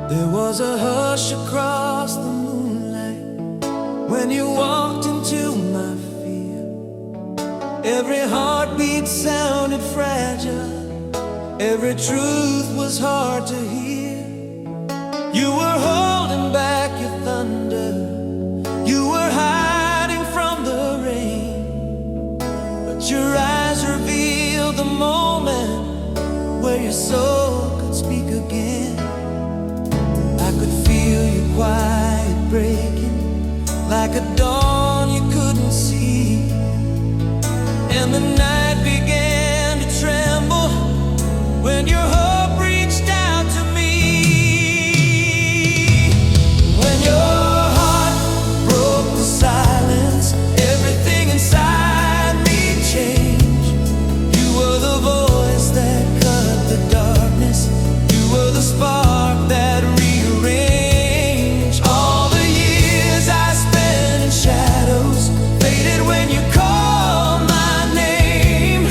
There was a hush across the moonlight when you walked into my field. Every heartbeat sounded fragile, every truth was hard to hear. You were holding back your thunder, you were hiding from the rain, but your eyes revealed the moment where your soul could speak again. I could feel your quiet breaking like a dawn you couldn't see, and the night began to tremble when your hope reached out to me. When your heart broke the silence, everything inside me changed. You were the voice that cut the darkness, you were the spark that rearranged all the years I spent in shadows. Faded when you called my name.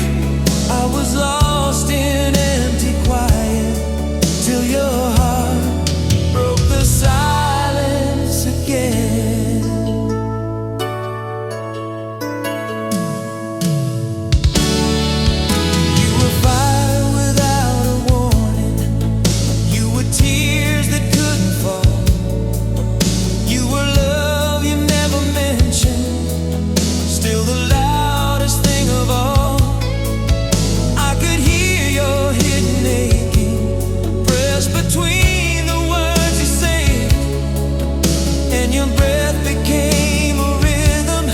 I was lost in empty quiet till your heart broke the silence again. You were fire without a warning, you were tears that couldn't fall, you were love you never mentioned, still the loudest thing of all. I could hear your hidden aching pressed between the words you said, and your breath became a rhythm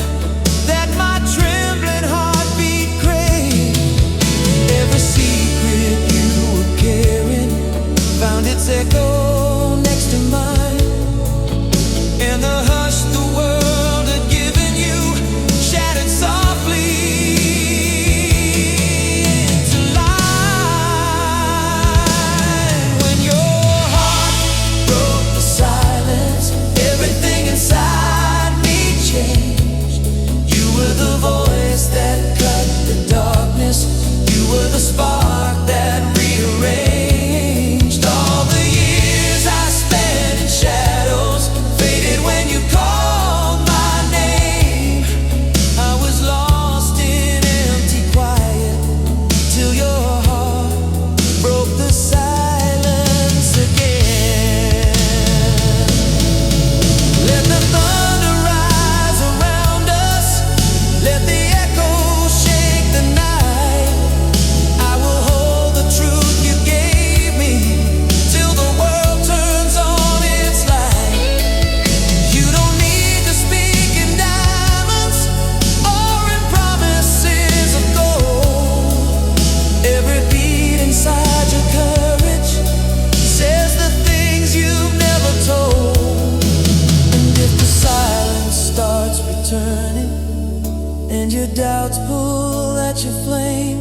that my trembling heartbeat craved. Every secret you were carrying found its echo next to mine, and the hush the world had given you shattered softly into light. When your heart broke the silence, everything inside me changed. You were the voice that cut the darkness, you were the spark that rearranged all the years I spent in shadows. Faded when you called my name. I was lost in empty quiet till your heart broke the silence again. Let the thunder rise around us, let the echoes shake the night. I will hold the truth you gave me till the world turns on its light. You don't need to speak in diamonds or in promises of gold. Every beat inside your courage says the things you've never told. And if the silence starts returning and your doubts pull at your flame,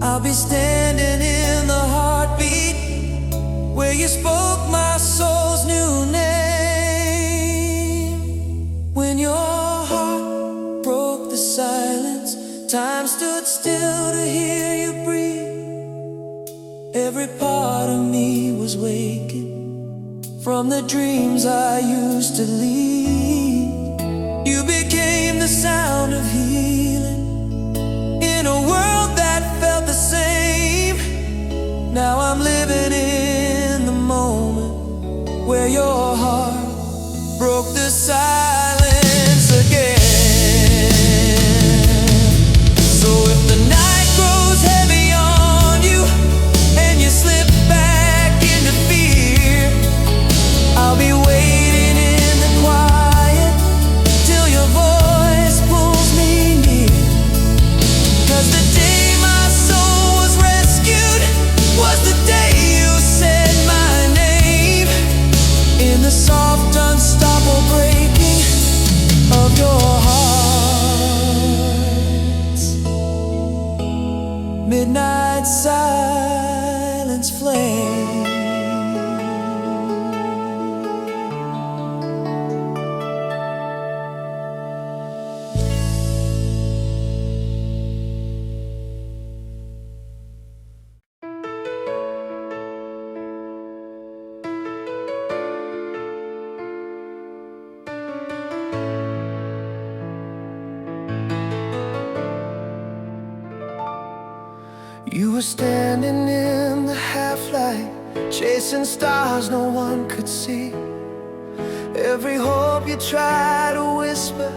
I'll be standing in the heartbeat where you spoke my soul's new name. When your heart broke the silence, time stood still to hear you breathe. Every part of me was waking from the dreams I used to lead. You became the sound of healing in a world that felt the same. Now I'm living in the moment where your heart broke the silence again. So if the night grows heavy on you and you slip back into fear, I'll be waiting in the quiet till your voice pulls me near. 'Cause the day my soul was rescued was the day you said my name in the were standing in the half-light, chasing stars no one could see. Every hope you tried to whisper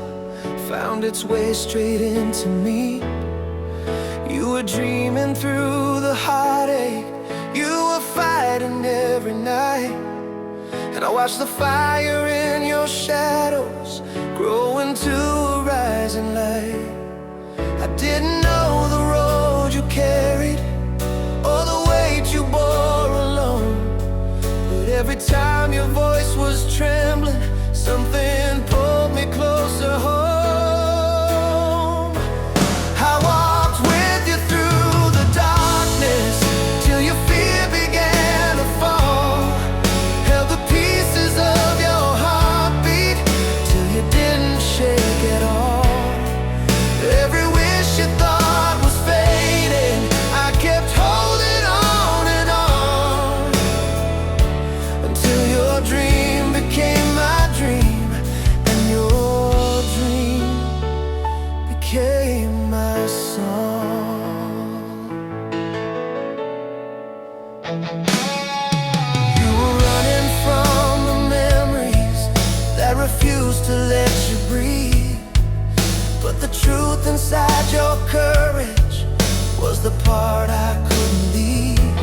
found its way straight into me. You were dreaming through the heartache, you were fighting every night. And I watched the fire in your shadows grow into a rising light. I didn't know the road you carried or the weight you bore alone, but every time your voice was trembling, something pulled me closer home. I walked with you through the darkness till your fear began to fall. Held the pieces of your heartbeat till you didn't shake at all. Every wish you thought was fading, I kept holding on and on, until your dream became my dream, and your dream became my song. You were running from the memories that refused to let you breathe, but the truth inside your courage was the part I couldn't leave.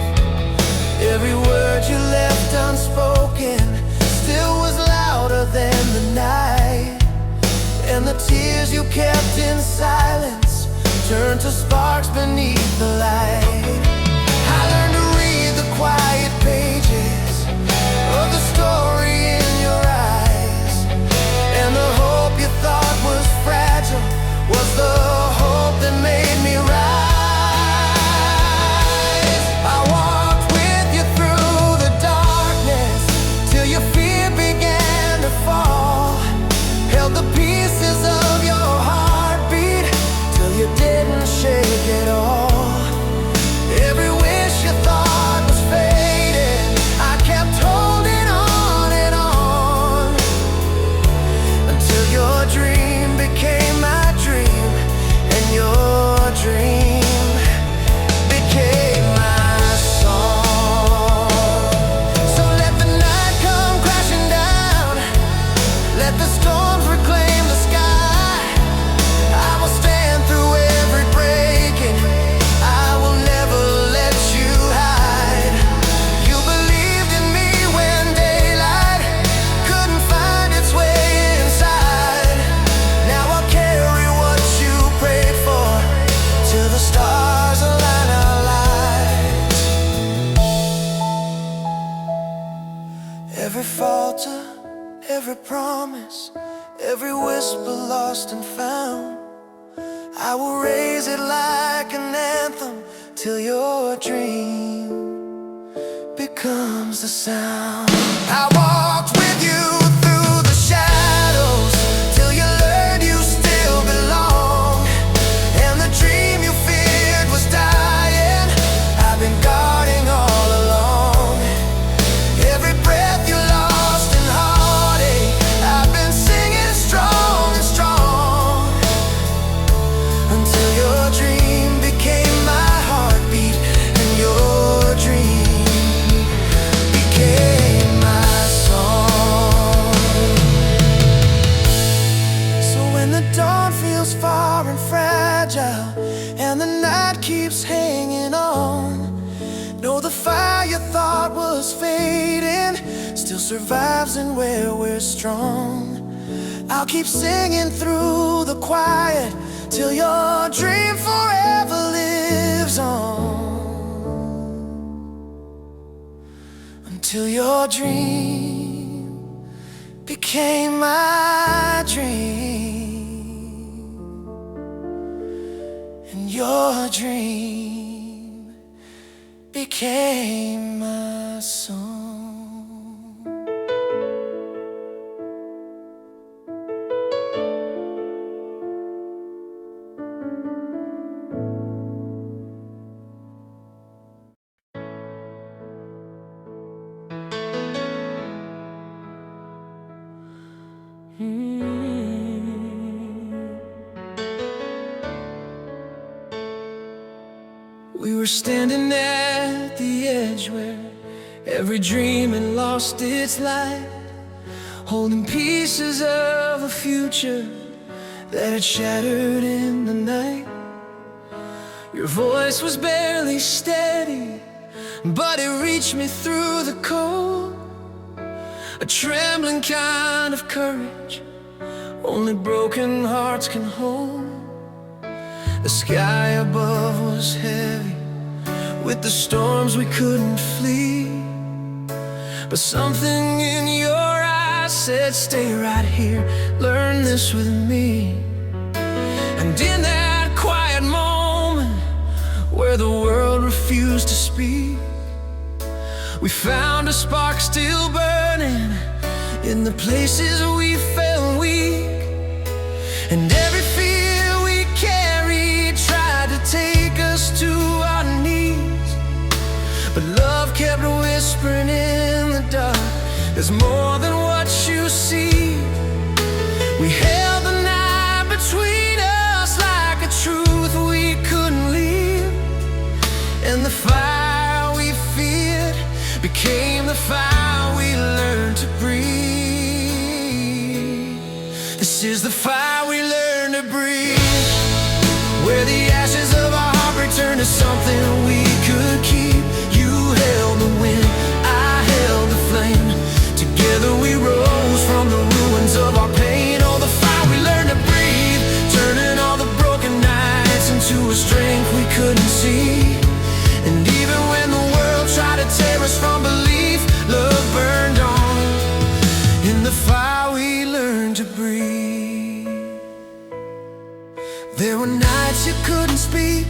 Every word you left unspoken still was louder than the night, and the tears you kept in silence turned to sparks beneath the light. I learned to read the quiet pages of the story in your eyes, and the hope you thought was fragile was the hope that made me rise. I walked with you through the darkness till your fear began to fall. Held the pieces of your heartbeat till you didn't shake at all. Every wish you thought was fading, I kept holding on and on, until your dream became my dream, and your dream became my song. So let the night come crashing down, let the storms reclaim the sky. I will stand through every breaking, I will never let you hide. You believed in me when daylight couldn't find its way inside. Now I'll carry what you prayed for till the stars align our lives. Every falter, every promise, every whisper lost and found, I will raise it like an anthem till your dream becomes the sound. I walked with you through the shadows till you learned you still belong, and the dream you feared was dying, I've been guarding all along. Every breath you lost in heartache, I've been singing strong and strong, until your dream became my heartbeat, and your dream became my song. So when the dawn feels far and fragile, and the night keeps hanging on, know the fire you thought was fading still survives, and where we're strong, I'll keep singing through the quiet till your dream forever lives on, until your dream became my dream, and your dream became my song. We were were standing at the edge where every dream had lost its light, holding pieces of a future that had shattered in the night. Your voice was barely steady, but it reached me through the cold. A trembling kind of courage only broken hearts can hold. The sky above was heavy with the storms we couldn't flee, but something in your eyes said, stay right here, learn this with me. And in that quiet moment where the world refused to speak, we found a spark still burning in the places we felt weak. And every fear we carried tried to take us to our knees, but love kept whispering in the dark, there's more than what you see. We held the night between us like a truth we couldn't leave, and the fire we feared became the fire we learned to breathe. This is the fire we learned to breathe, where the ashes of our heart returned to something we could keep. You held the wind, I held the flame. Together we rose from the ruins of our pain. Oh, the fire we learned to breathe, turning all the broken nights into a strength we couldn't see. And even when the world tried to tear us from belief, love burned on in the fire we learned to breathe. There were nights you couldn't speak,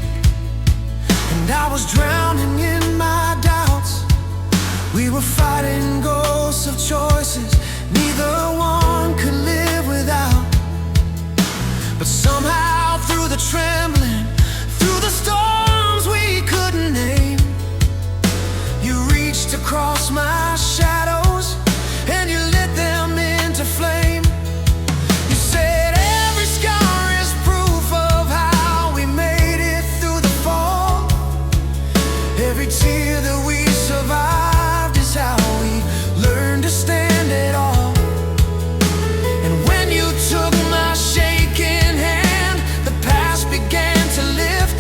and I was drowning in my doubts. We were fighting ghosts of choices neither one could live without. But somehow through the trembling, through the storms we couldn't name, you reached across my shadows and you lit them into flame. You said every scar is proof of how we made it through the fall. Every tear that we survived is how we learned to stand it all. And when you took my shaking hand, the past began to lift.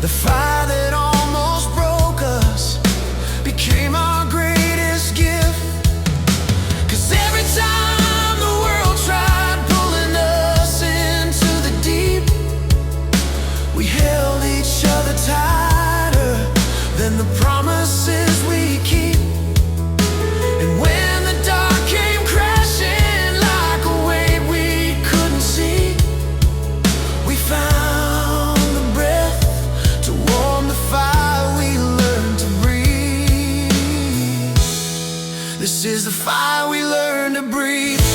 The fire that almost broke us became our greatest gift. 'Cause every time the world tried pulling us into the deep, we held each other tighter than the promises we keep. And when the dark came crashing like a wave we couldn't see, we found the breath to warm the fire we learned to breathe. This is the fire we learned to breathe,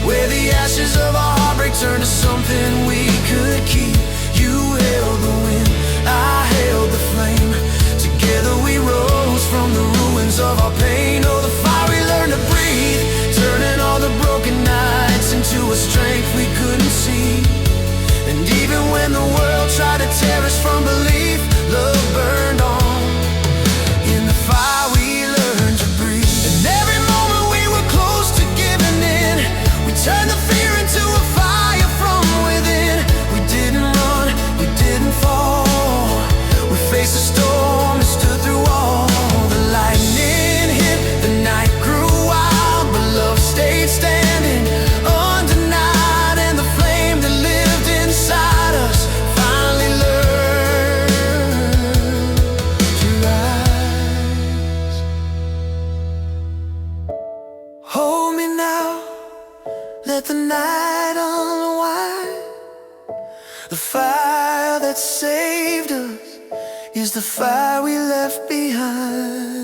where the ashes of our heartbreak turned to something we could keep. You held the wind, I held the flame. Together we rose from the ruins of our pain. Oh, the fire we learned to breathe, turning all the broken nights into a strength we couldn't see. And even when the world tried to tear us from belief, love burned on in the fire we learned to breathe. And every moment we were close to giving in, we turned the fear into a fire from within. We didn't run, we didn't fall, we faced the storm and stood through all. The lightning hit, the night grew wild, but love stayed standing undenied. And the flame that lived inside us finally learned to rise. Hold me now, let the night unwind. The fire that saved us is the fire we left behind.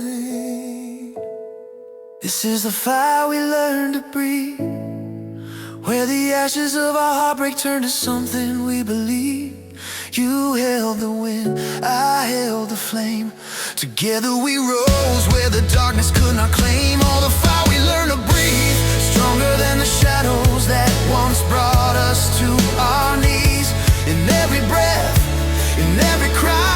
This is the fire we learned to breathe, where the ashes of our heartbreak turned to something we believe. You held the wind, I held the flame. Together we rose where the darkness could not claim. All the fire we learned to breathe, stronger than the shadows that once brought us to our knees. In every breath, in every cry,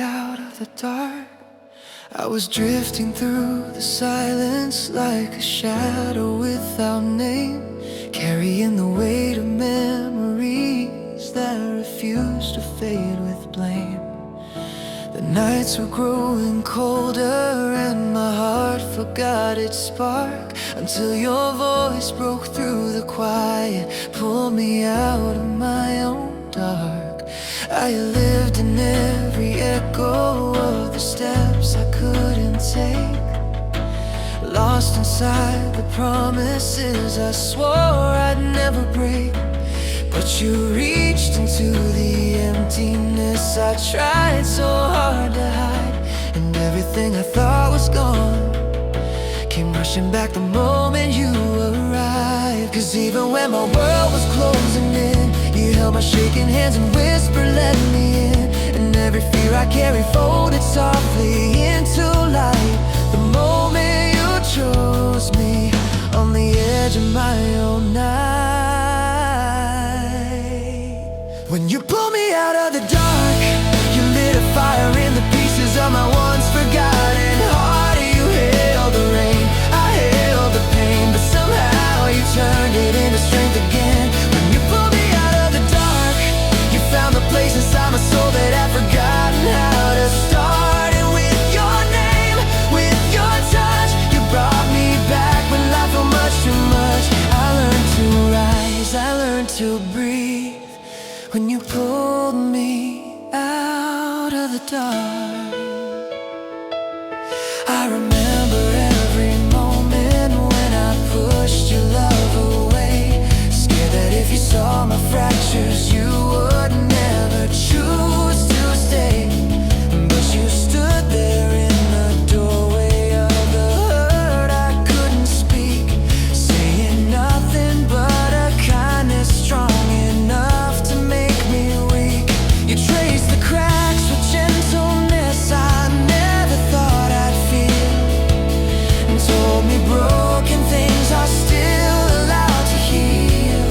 out of the dark. I was drifting through the silence like a shadow without name, carrying the weight of memories that refused to fade with blame. The nights were growing colder and my heart forgot its spark, until your voice broke through the quiet, pulled me out of my own dark. I lived in every echo of the steps I couldn't take, lost inside the promises I swore I'd never break. But you reached into the emptiness I tried so hard to hide, and everything I thought was gone came rushing back the moment you arrived. Cause even when my world was closing in, you held my shaking hands and whispered, let me in. And every fear I carried folded softly into light the moment you chose me on the edge of my own night. When you pulled me out of the dark, you lit a fire in the pieces of my once forgotten heart. You held the rain, I held the pain, but somehow you turned it into strength again. When you pulled me out of the dark, you found the place inside my soul that I'd forgotten how to start. And with your name, with your touch, you brought me back when life felt much too much. I learned to rise, I learned to breathe when you pulled me out of the dark. I remember every moment when I pushed your love away, scared that if you saw my fractures you would never choose to stay. But you stood there in the doorway of the hurt I couldn't speak, saying nothing but a kindness strong enough to make me weak. You traced the cracks with gentleness I never thought I'd feel, and told me broken things are still allowed to heal.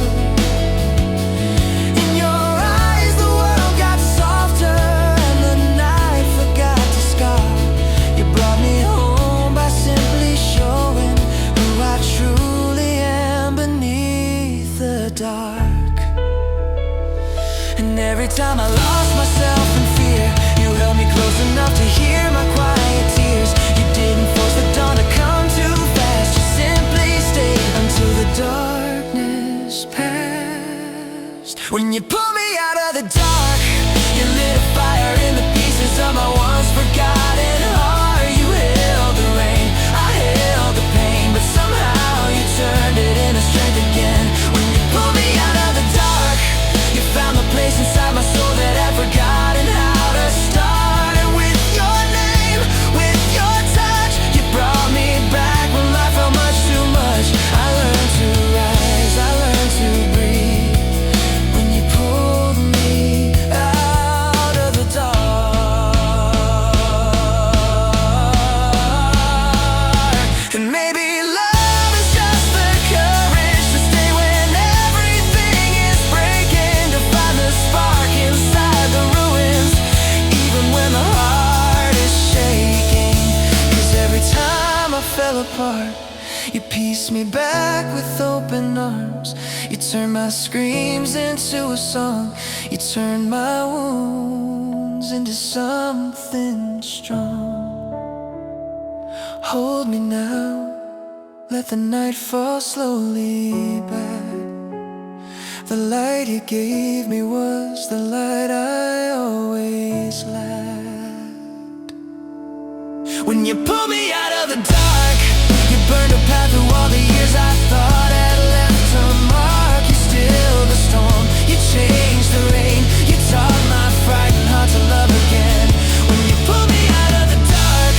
In your eyes the world got softer and the night forgot to scar. You brought me home by simply showing who I truly am beneath the dark. And every time I lost myself in fear, you held me close enough to hear my quiet tears. You didn't force the dawn to come too fast, you simply stayed until the darkness passed. When you pulled me out of the dark, you lit a fire in the pieces of my once forgotten heart. You held the rain, I held the pain, but somehow you turned it into strength again. When you pulled me out of the dark, you found the place inside my soul that I'd forgotten how to start. And with your name, with your touch, you brought me back when life felt much too much. I learned to rise, I learned to breathe when you pulled me out of the dark. And maybe love is just the courage to stay when everything is breaking, to find the spark inside the ruins, even when the heart is shaking. Cause every time I fell apart, you pieced me back with open arms. You turned my screams into a song. You turned my wounds into something strong. Hold me now, let the night fall slowly back. The light you gave me was the light I always lacked. When you pulled me out of the dark, you burned a path through all the years I thought had left a mark. You stilled the storm, you changed the rain, you taught my frightened heart to love again. When you pulled me out of the dark,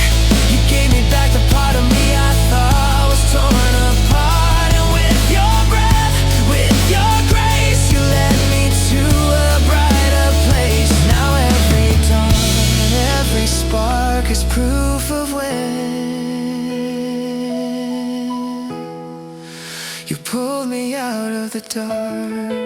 you gave me back the part of me I thought was torn apart. And with your breath, with your grace, you led me to a brighter place. Now every dawn, every spark is proof of when you pulled me out of the dark.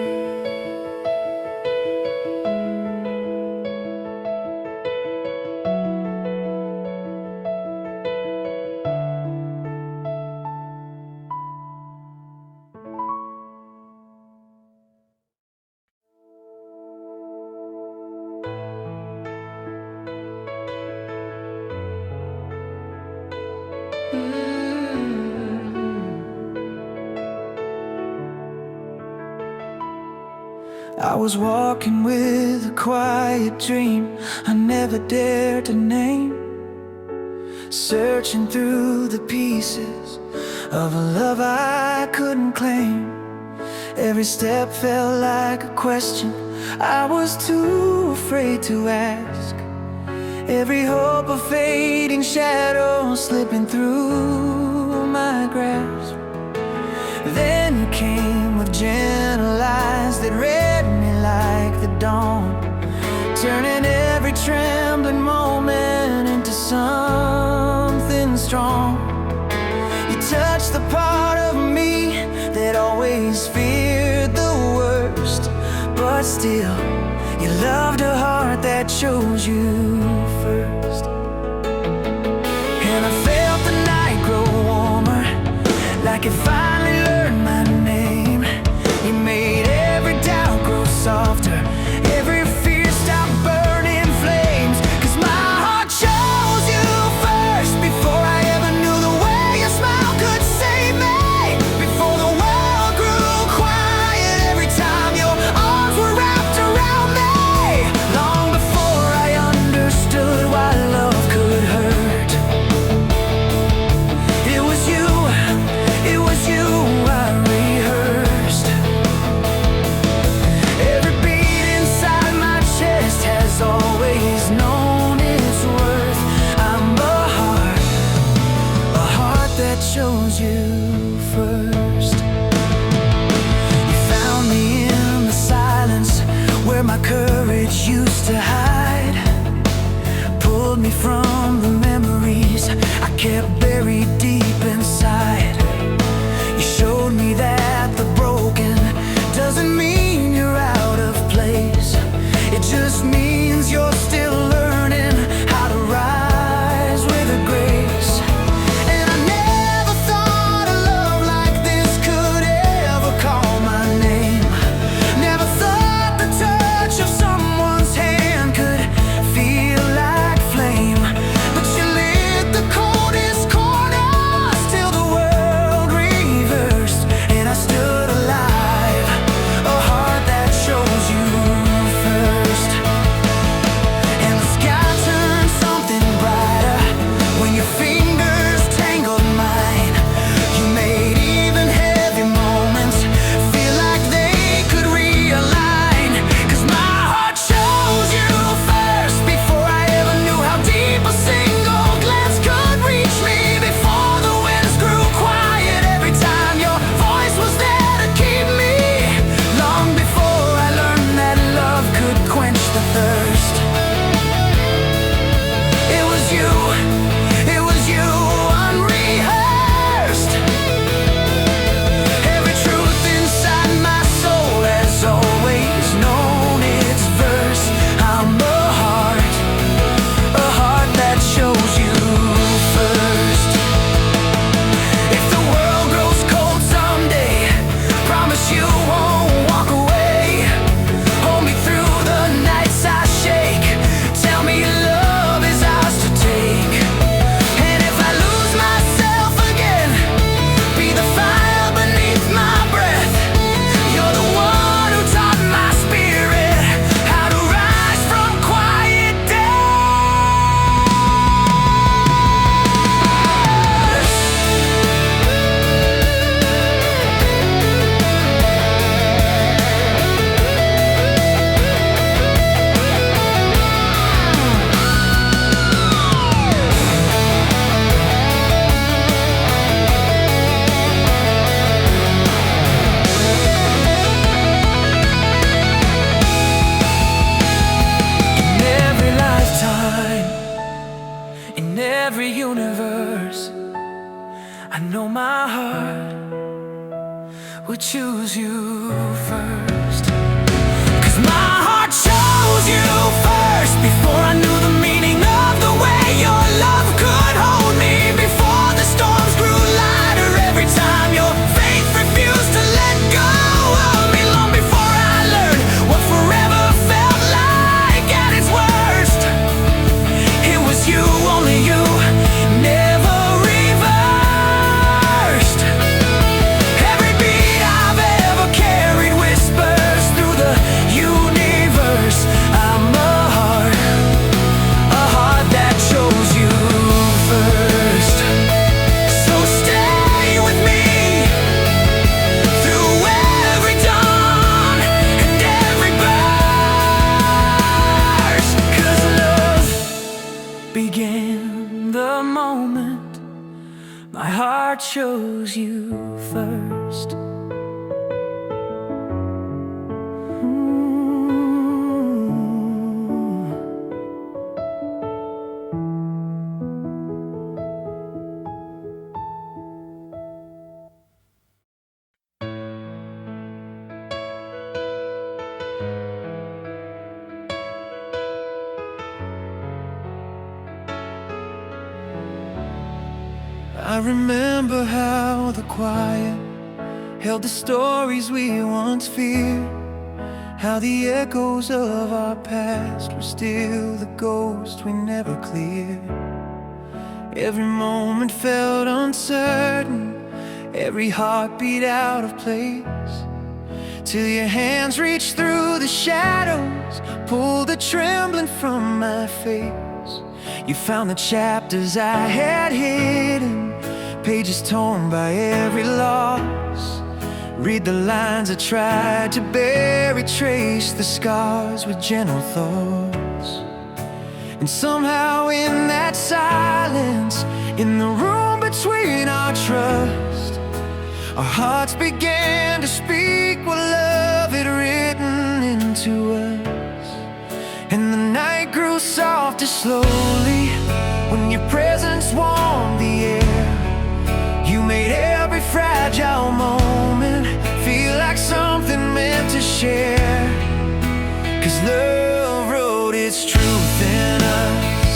I was walking with a quiet dream I never dared to name, searching through the pieces of a love I couldn't claim. Every step felt like a question I was too afraid to ask. Every hope a fading shadow slipping through my grasp. Then you came with gentle eyes that read me like the dawn, turning every trembling moment into something strong. You touched the part of me that always feared the worst, but still, you loved a heart that chose you first. And I felt the night grow warmer, like it finally learned my name. You made every doubt grow softer, every fear stop burning flames. 'Cause my heart chose you first, before I ever knew the way your smile could save me. Before the world grew quiet, every time your arms were wrapped around me. Long before I understood why love could hurt. It was you I rehearsed. Every beat inside my chest has always known its worth. I'm a heart that chose you first. You found me in the silence where my courage used to hide, pulled me from the memories I kept buried deep inside. You showed me that the broken doesn't mean you're out of place. It just means you're still learning how to rise with a grace. And I never thought a love like this could ever call my name. Never thought the touch of someone's hand could feel like flame. But you lit the coldest corners till the world reversed, and I stood alive, a heart that chose you first. And the sky turned something brighter when your fingers tangled mine. You made even heavy moments feel like they could realign. 'Cause my heart chose you first, before I ever knew how deep a single glance could reach me. Before the winds grew quiet, every time your voice was there to keep me. Long before I learned that love could quench the thirst. It was you unrehearsed. Every truth inside my soul has always known its verse. I'm a heart that chose you first. If the world grows cold someday, promise you won't walk away. Hold me through the nights I shake. Tell me love is ours to take. And if I lose myself again, be the fire beneath my breath. You're the one who taught my spirit how to rise from quiet death. In every lifetime, in every universe, I know my heart would choose you first. 'Cause my heart chose you first, before I knew the meaning of the way your love could hold me. Before the storms grew lighter, every time your faith refused to let go of me. Long before I learned what forever felt like at its worst. It was you, only you, never reversed. in the moment my heart chose you first. I remember how the quiet held the stories we once feared, how the echoes of our past were still the ghosts we never cleared. Every moment felt uncertain, every heartbeat out of place, till your hands reached through the shadows, pulled the trembling from my face. You found the chapters I had hidden, pages torn by every loss. Read the lines I tried to bury, trace the scars with gentle thoughts. And somehow in that silence, in the room between our trust, our hearts began to speak what love had written into us. And the night grew softer slowly, when your presence warmed the air. You made every fragile moment feel like something meant to share. 'Cause love wrote its truth in us,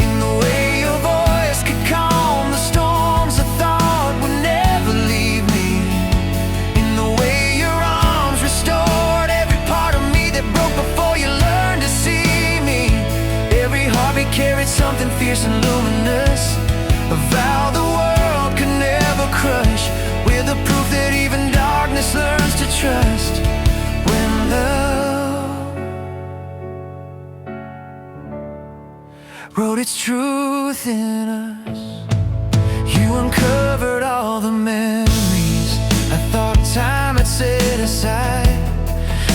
in the way your voice could calm the storms I thought would never leave me, in the way your arms restored every part of me that broke before you learned to see me. Every heartbeat carried something fierce and luminous, a vow the world could never crush. We're the proof that even darkness learns to trust. When love wrote its truth in us, you uncovered all the memories I thought time had set aside.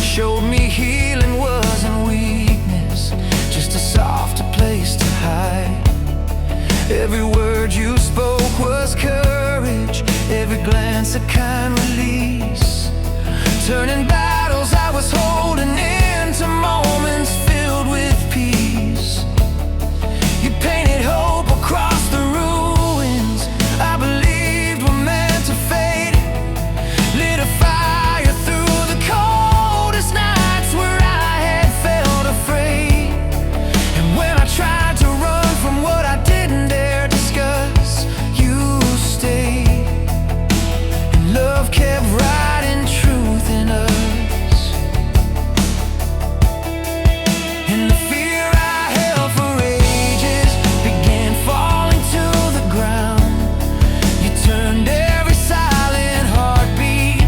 Showed me healing wasn't weakness, just a softer place to hide. Every word you spoke was courage, every glance a kind release, turning battles I was holding into moments filled with peace. You painted hope across the ruins I believed were meant to fade, lit a fire through the coldest nights where I had felt afraid. And when I tried to run from what I didn't dare discuss, you stayed. And love kept writing truth in us. And the fear I held for ages began falling to the ground. You turned every silent heartbeat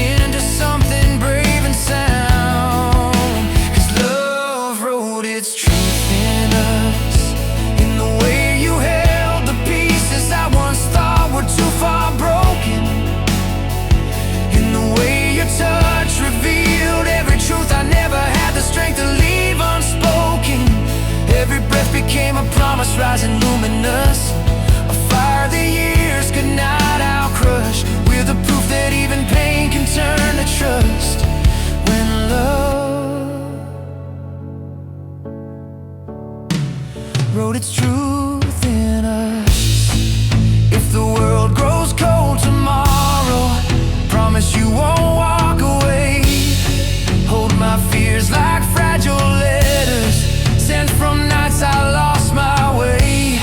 into something brave and sound. 'Cause love wrote its truth in us, in the way you held the pieces I once thought were too far broken, in the way your touch revealed every truth I never had the strength to leave unspoken. Every breath became a promise rising luminous, a fire the years could not outcrush. We're the proof that even pain can turn to trust. When love wrote its truth in us. If the world grows cold tomorrow, promise you won't walk away. Hold my fears like fragile letters sent from nights I lost my way.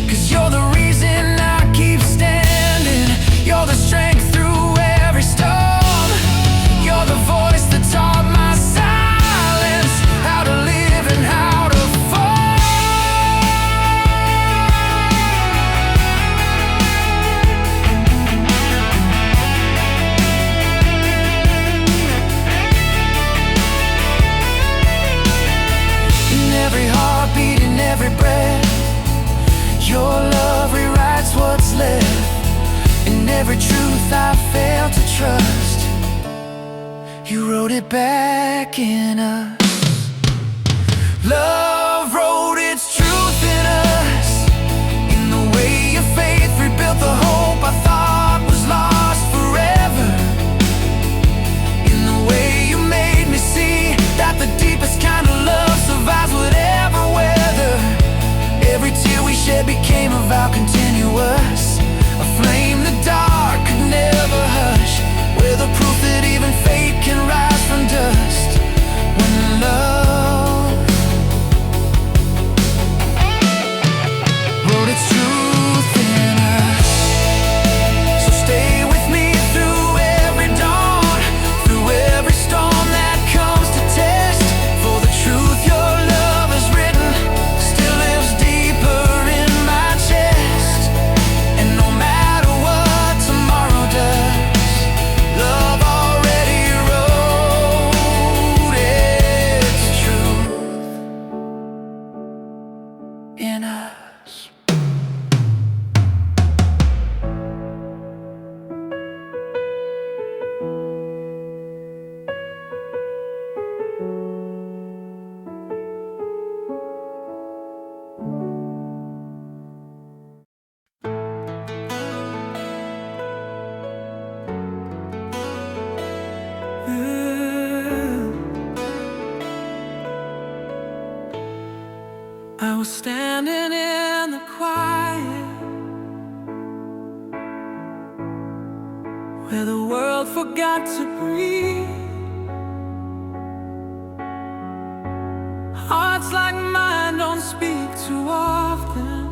'Cause you're the reason I keep standing, you're the strength through every storm. You're the voice that taught my silence how to live and how to fall. In every heartbeat, in every breath, your love rewrites what's left. In every truth I failed to trust, you wrote it back in us. Love wrote its truth in us, I was standing in the quiet where the world forgot to breathe. Hearts like mine don't speak too often,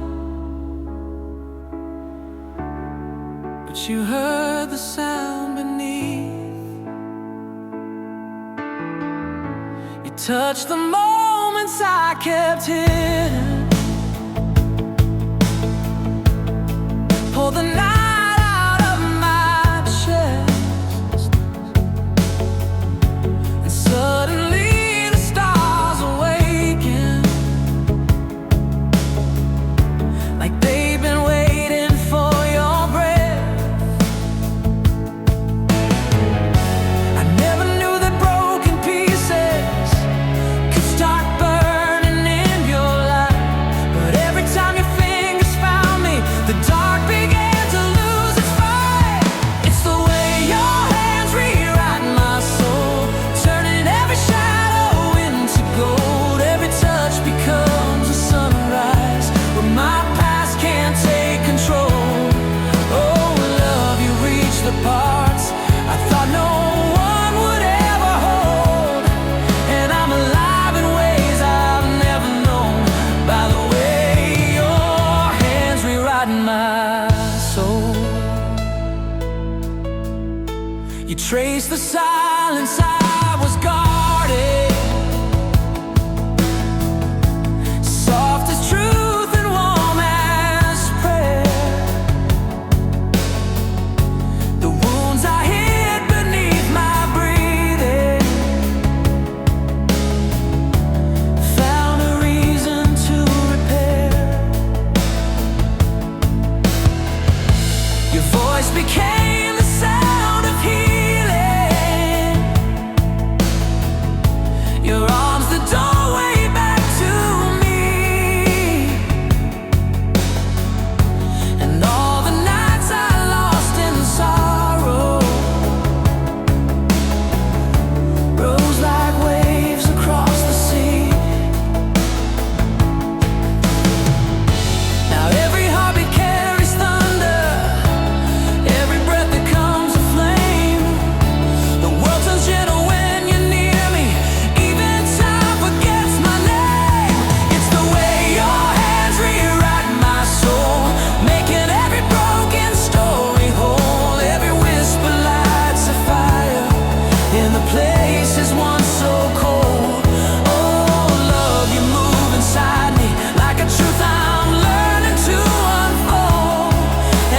but you heard the sound beneath. You touched the moments I kept hidden. Pull the night out of my chest, and suddenly the stars awaken, like they've been waiting for your breath. I never knew that broken pieces could start burning in your light, but every time your fingers found me, the dark began to lose its fight. It's the way your hands rewrite my soul, turning every shadow into gold. Every touch becomes a sunrise where my past can't take control. Oh, love, you reach the parts I thought no one would ever hold, and I'm alive in ways I've never known. By the way your hands rewrite my soul. You trace the silence I was guarding, soft as truth and warm as prayer. The wounds I hid beneath my breathing found a reason to repair. Your voice became the sound of healing, your arms the doorway back to me. And all the nights I lost in sorrow rose like waves across the sea. Now every heartbeat carries thunder, every breath becomes a flame. The world turns gentle when you're near me, even time forgets my name. It's the way your hands rewrite my soul, making every broken story whole. Every whisper lights a fire in the places once so cold. Oh, love, you move inside me like a truth I'm learning to unfold,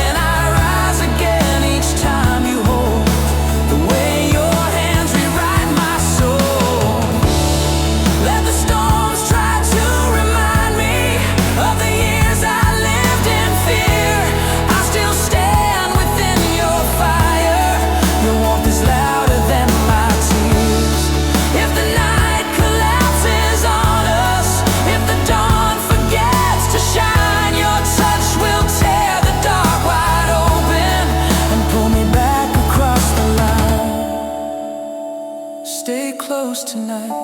and I rise again each time you hold. The way your hands rewrite my soul. Let the storms try to remind me of the years I lived in fear. I still stand within your fire. Your warmth is louder than my tears. If the night collapses on us, if the dawn forgets to shine, your touch will tear the dark wide open and pull me back across the line. Stay close tonight,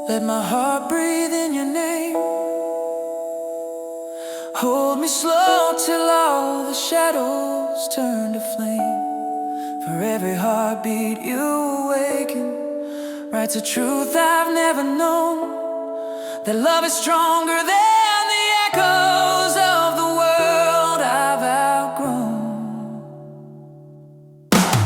let my heart breathe in your name. Hold me slow till all the shadows turn to flame. For every heartbeat you awaken writes a truth I've never known, that love is stronger than the echoes of the world I've outgrown.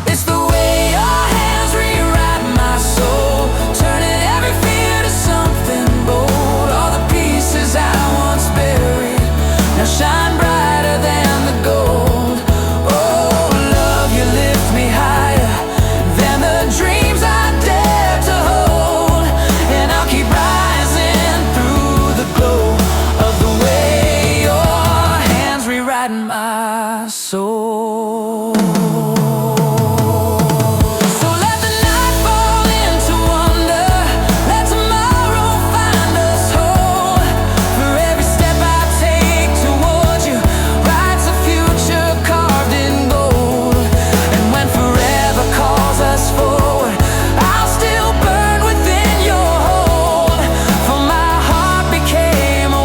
It's the way your hands rewrite my soul, turning every fear to something bold. All the pieces I once buried now shine brighter than the gold. Oh, love, you lift me higher than the dreams I dared to hold, and I'll keep rising through the glow of the way your hands rewrite my soul. So let the night fall into wonder, let tomorrow find us whole. For every step I take towards you writes a future carved in gold. And when forever calls us forward, I'll still burn within your hold. For my heart became a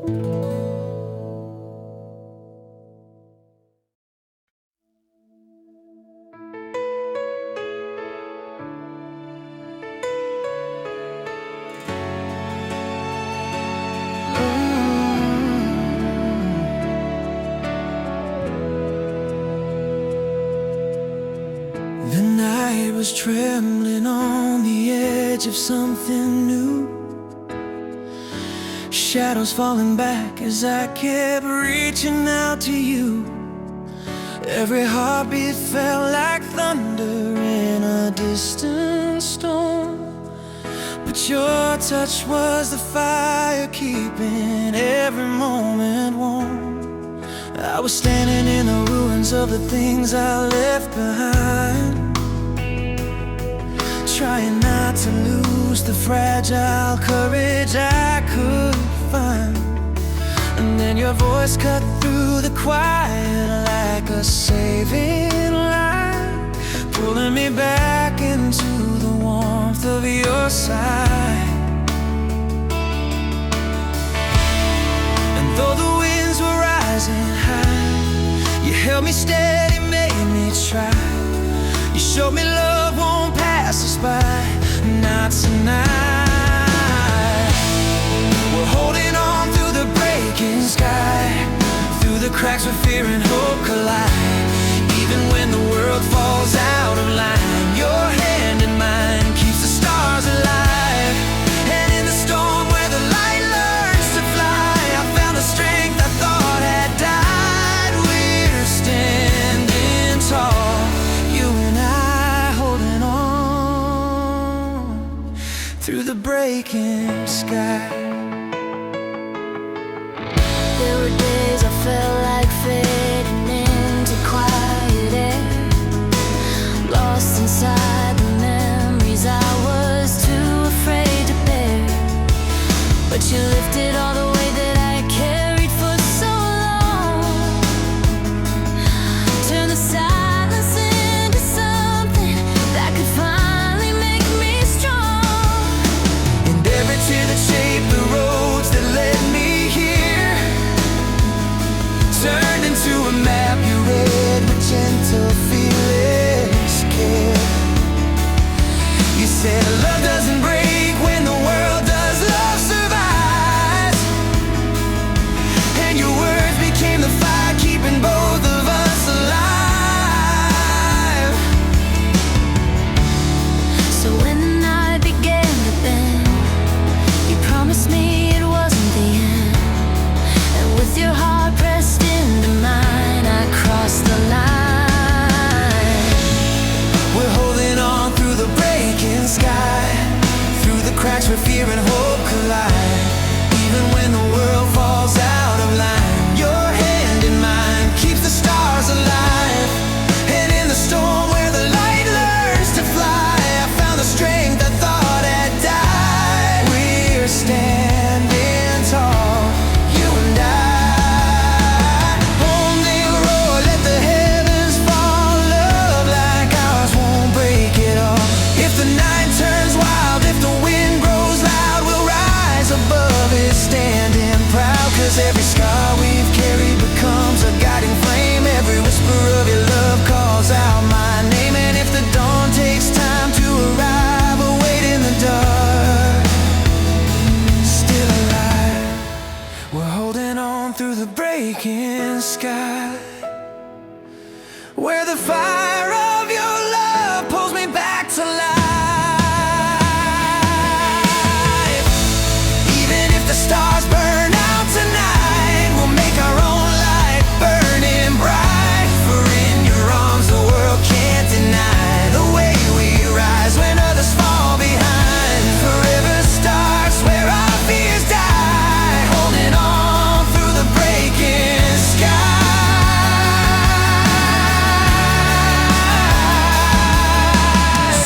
The night was trembling on the edge of something new. Shadows falling back as I kept reaching out to you. Every heartbeat felt like thunder in a distant storm, but your touch was the fire keeping every moment warm. I was standing in the ruins of the things I left behind, trying not to lose the fragile courage I could find. And then your voice cut through the quiet like a saving light, pulling me back into the warmth of your side. And though the winds were rising high, you held me steady, made me try. You showed me love won't pass us by, not tonight. We're holding on through the breaking sky, through the cracks where fear and hope collide. Even when the world falls out of line, your hand in mine keeps the stars alive. And in the storm where the light learns to fly, I found the strength I thought had died. We're standing tall, you and I, holding on through the breaking sky. There were days I felt like fading into quiet air, lost inside the memories I was too afraid to bear. But you lifted all the weight that I carried for so long, turned the silence into something that could finally make me strong. And every tear that shaped the roads that led me here turned into a map you read with gentle fearless care. You said love doesn't break when the world does, love survives. And your words became the fire keeping both of us alive. So when the night began to bend, you promised me it wasn't the end. And with your heart pressed into mine, I crossed the line. We're holding on through the breaking sky, through the cracks where fear and hope collide. Even when the world falls out of line, your hand in mine keeps the stars alive. And in the storm where the light learns to fly, I found the strength I thought had died. We're standing tall, you and I. Only roar, let the heavens fall. Love like ours won't break it all. If the night turns wild, if the wind grows loud, we'll rise above it, standing proud. 'Cause every scar we've carried becomes a guiding flame. Every whisper of your love calls out my name. And if the dawn takes time to arrive, we'll wait in the dark, still alive. We're holding on through the breaking sky, where the fire of your love pulls me back to life. Even if the stars burn out tonight, we'll make our own light burning bright. For in your arms the world can't deny the way we rise when others fall behind. Forever starts where our fears die, holding on through the breaking sky.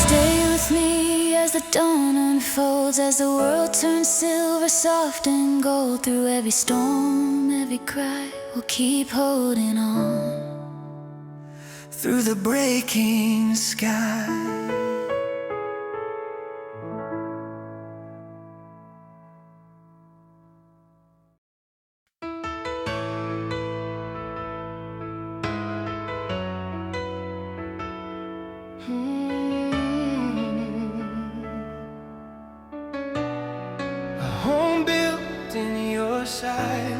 Stay with me as the dawn unfolds, as the world turns silver, soft and gold. Through every storm, every cry, we'll keep holding on Through the breaking sky. silence.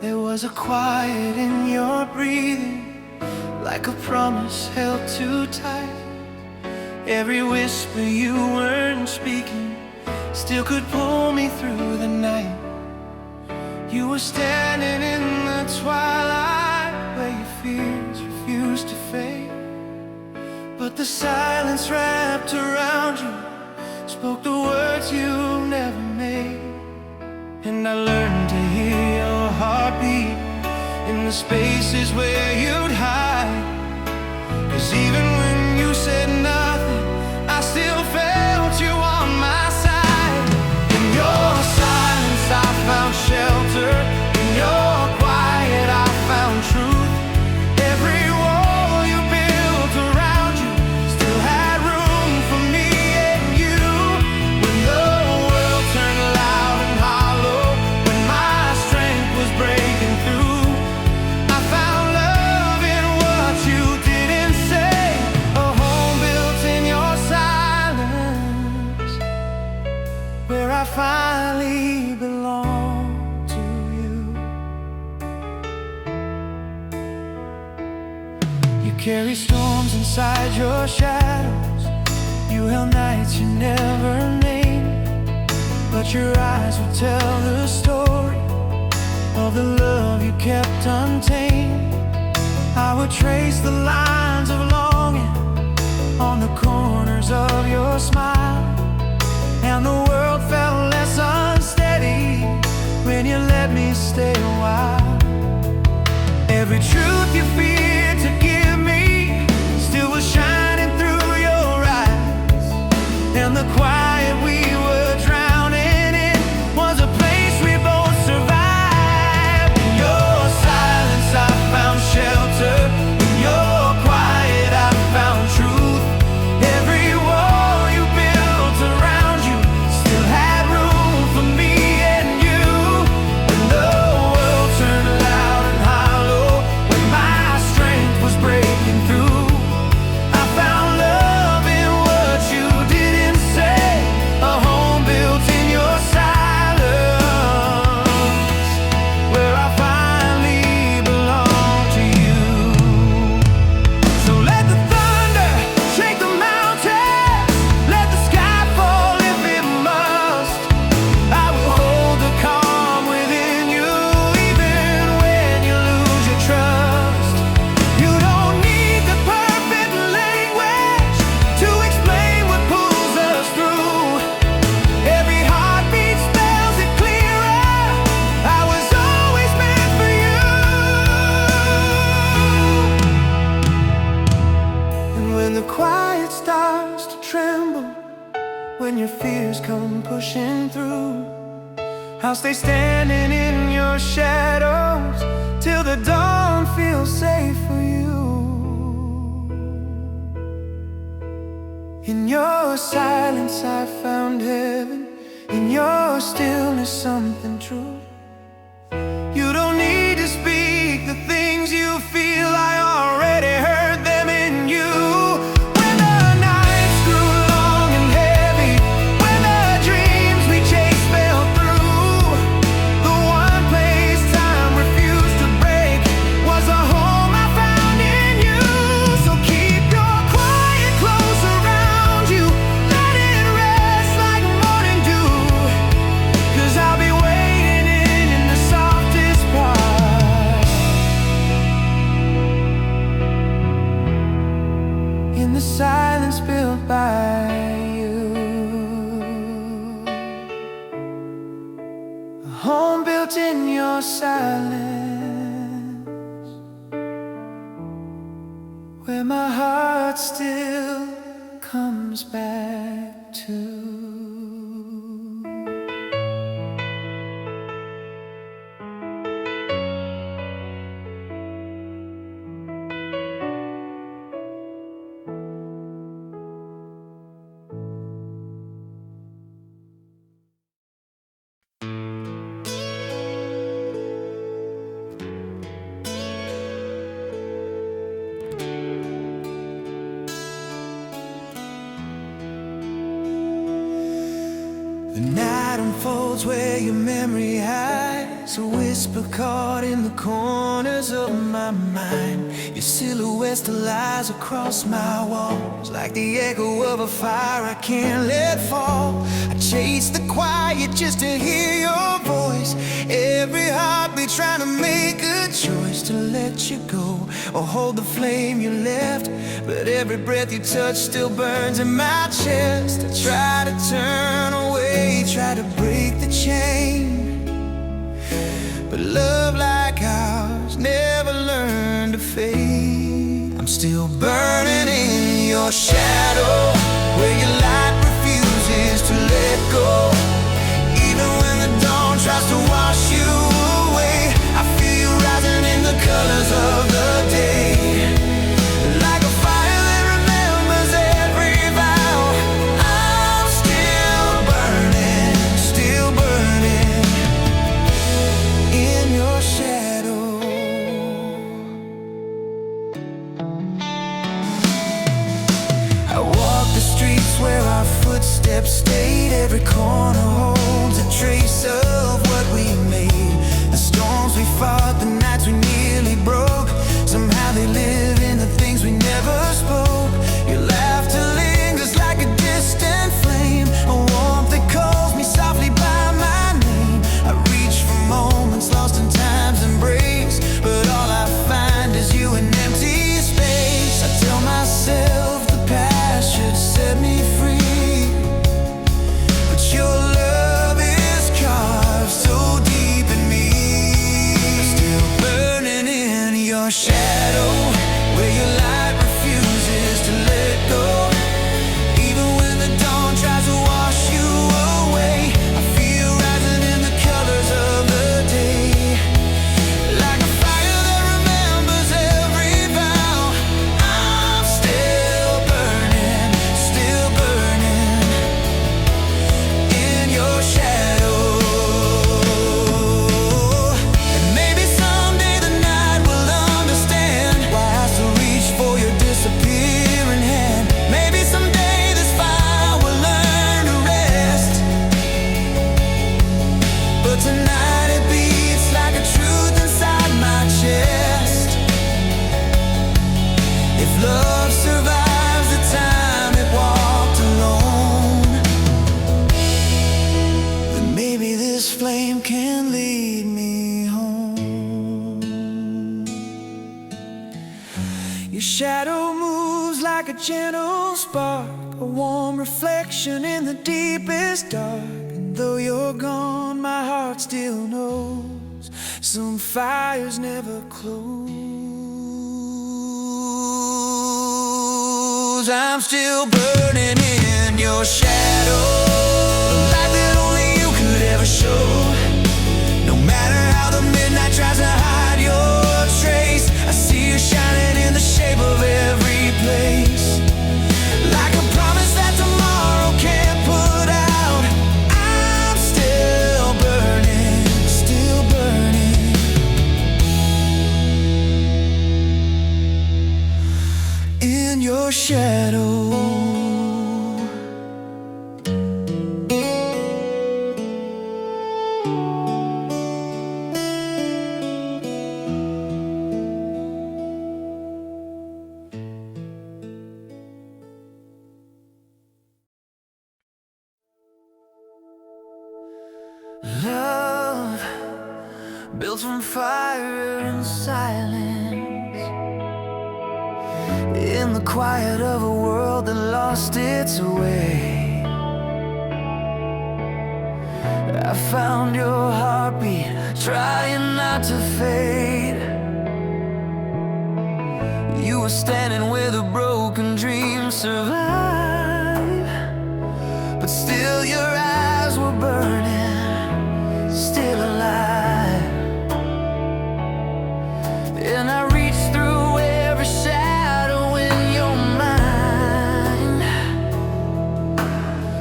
There was a quiet in your breathing, like a promise held too tight. Every whisper you weren't speaking still could pull me through the night. You were standing in the twilight where your fears refused to fade, but the silence wrapped around you spoke the words you never made. And I learned to hear your heartbeat in the spaces where you'd hide. 'Cause even when you said nothing, I still felt you on my side. In your silence I found shelter, in your quiet I found truth. Every wall you built around you still had room for me and you. When the world turned loud and hollow, when my strength was breaking through, I found love in what you didn't say, a home built in your silence, where I finally belong to you. You carry storms inside your shadows, you held nights you never named, but your eyes would tell the story of the love you kept untamed. I would trace the lines of longing on the corners of your smile, and the world felt less unsteady when you let me stay a while. Every truth you feared to give me still was shining through your eyes, and the quiet we were drowning in was a place we both survived. In your silence I found shelter, in your quiet I found truth. Every wall you built around you still had room for me and you. When the world turned loud and hollow, when my strength was breaking through, I found love in what you didn't say, a home built in your silence, where I finally belong to you. So let the thunder shake the mountains, let the sky fall if it must. I will hold the calm within you, even when you lose your trust. You don't need the perfect language to explain what pulls us through. Every heartbeat spells it clearer, I was always meant for you. And when the quiet starts to tremble, when your fears come pushing through, I'll stay standing in your shadows till the dawn feels safe for you. In your silence I found heaven, in your stillness something true. You don't need to speak the things you feel, I already heard them in you. When the nights grew long and heavy, when the dreams we chased fell through, the one place time refused to break was a home I found in you. So keep your quiet close around you, let it rest like morning dew, 'cause I'll be waiting in the softest part, in the silence built by you, a home built in your silence, where my heart still comes back to. your memory hides, a whisper caught in the corners of my mind. Your silhouette still lies across my walls, like the echo of a fire I can't let fall. I chase the quiet just to hear your voice, every heartbeat trying to make a choice to let you go or hold the flame you left. But every breath you touch still burns in my chest. I try to turn away, try to break the chain, but love like ours never learned to fade. I'm still burning in your shadow, where your light refuses to let go. Even when the dawn tries to wash you away, I feel you rising in the colors of the day. Like a fire that remembers every vow, I'm still burning in your shadow. I walk the streets where our footsteps stayed. Every corner holds a trace of what we made. The storms we fought, the nights we nearly broke, somehow they live in the things we never spoke. Your laughter lingers like a distant flame, a warmth that calls me softly by my name. I reach for moments lost in time's embrace, but all I find is you in empty space. I tell myself the past should set me free, but your love is carved so deep in me. Still burning in your shadow, where your light refuses to let go. Even when the dawn tries to wash you away, I feel rising in the colors of the day. Like a fire that remembers every vow, I'm still burning in your shadow. And maybe someday the night will understand why I still reach for your disappearing hand. Maybe someday this fire will learn to rest, but tonight it beats like a truth inside my chest. If love survives the time it walked alone, then maybe this flame can lead me home. Your shadow moves like a gentle spark, a warm reflection in the deepest dark. And though you're gone, my heart still knows some fires never close. I'm still burning in your shadow, a light that only you could ever show. No matter how the midnight tries to hide your trace, I see you shining in the shape of every place. Like a promise that tomorrow can't put out, I'm still burning in your shadow. Love built from fire and silence, in the quiet of a world that lost its way. I found your heartbeat, trying not to fade. You were standing where the broken dreams survive, but still your eyes were burning, still alive. And I reached through every shadow in your mind,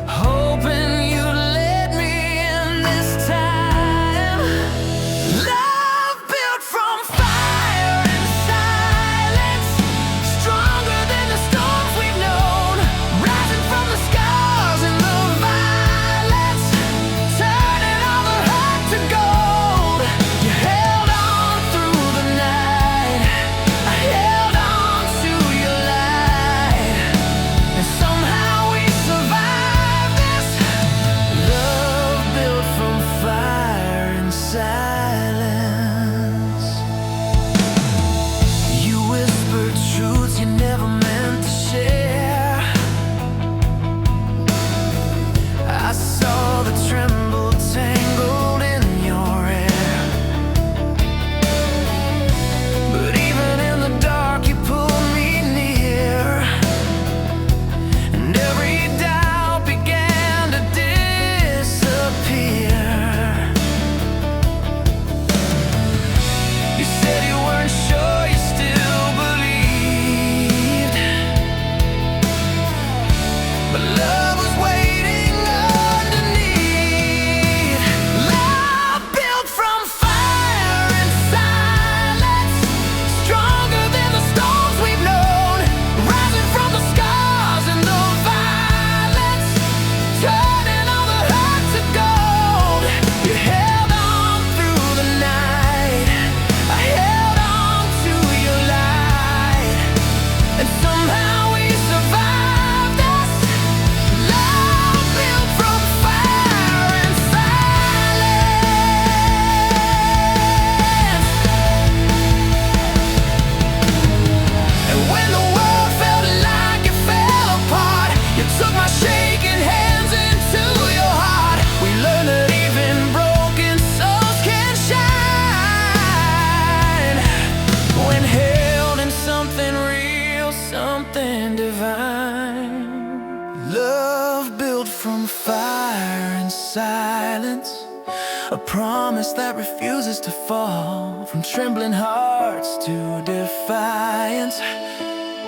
hoping you'd let me in this time. Love built from fire and silence, stronger than the storms we've known, rising from the scars and the violence, turning all the hurt promise that refuses to fall. From trembling hearts to defiance,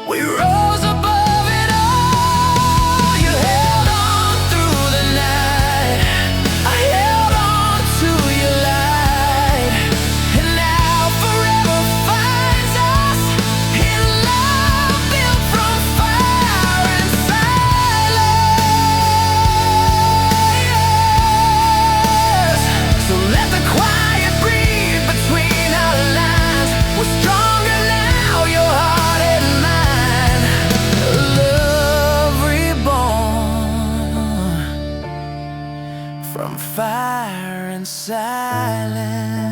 we rose above it all. You held on through the night, I held on to your light, and now forever finds us in love built from fire and silence. So let the quiet breathe between our lines. We're stronger now, your heart and mine. Love reborn from fire and silence.